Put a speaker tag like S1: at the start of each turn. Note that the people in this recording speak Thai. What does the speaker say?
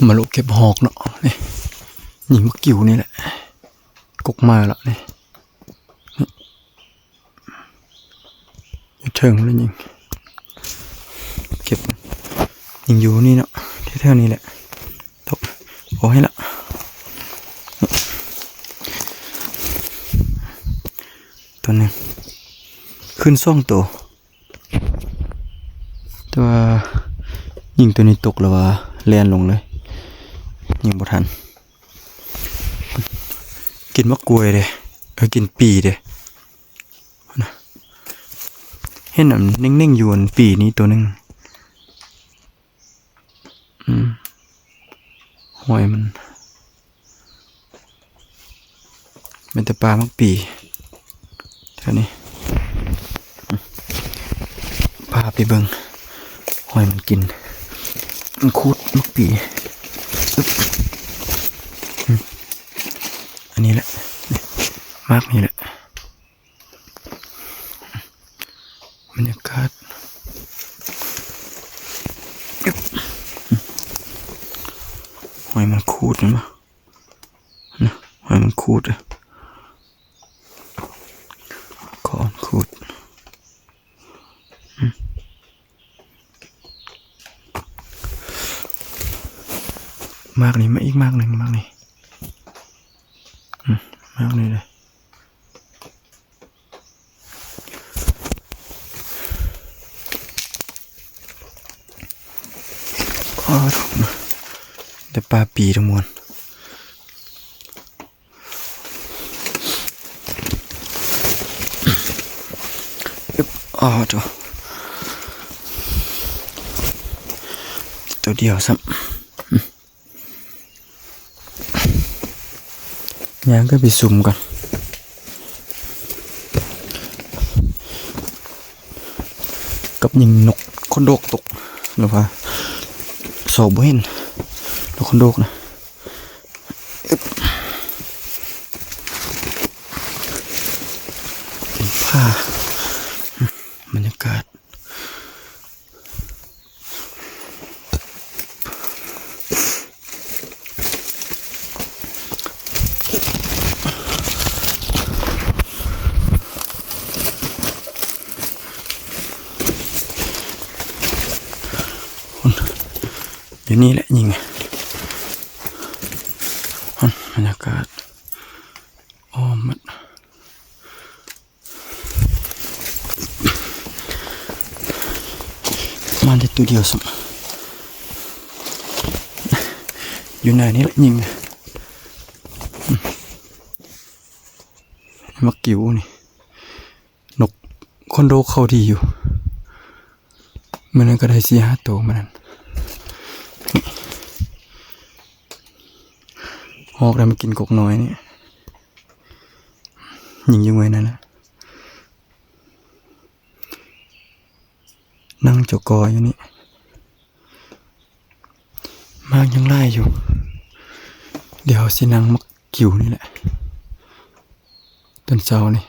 S1: มาลุกเก็บหอกเนาะนี่ยิงมะกิ่วนี่แหละกกมาแล้วนี่อยู่เทิงแล้วยิงเก็บยิงอยู่นี่เนาะที่เท่านี้แหละตกโอ้ให้ละตัวหนึ่งขึ้นซ่องตัวยิงตัวนี้ตกแล้วว่าแลนลงเลยยิงบ่ทันกินมะกรวยเลยกินปีเลยเห็นนิ่งๆอยู่บนปีนี้ตัวหนึ่งหอยมันเป็นแต่ปลามักปีเท่านี้พาไปเบิ่งหอยมันกินมันคูดมักปีอันนี้แหละมากนี่แหละบรรยากาศหอยมันคูดนะหอยมันคูดเลยคอนคูดมากนี่มาอีกมากหนึ่งมากนี่มากนี่เลยแต่ปลาปีทั้งมวลตัวเดียวซ้ำย่างก็ไปซุ่มก่อนกับยิงนกคนโดกตกหรือว่าสอบบ่เห็นนกคนโดกนะเป็นผ้าบรรยากาศอยู่นี่แหละยิงบรรยากาศอ้อมมันจะตัวเดียวสมอยู่ไหนนี่แหละยิงมักกิ้วนี่นกคอนโดเขาดีอยู่มันก็ได้4-5 ตัวมันหอกได้มากินกกน้อยนี่ยิงยังไงนั่นนะนั่งจกออยู่นี่มากยังไล่อยู่เดี๋ยวสินั่งมักกิ้วนี่แหละตอนเช้านี่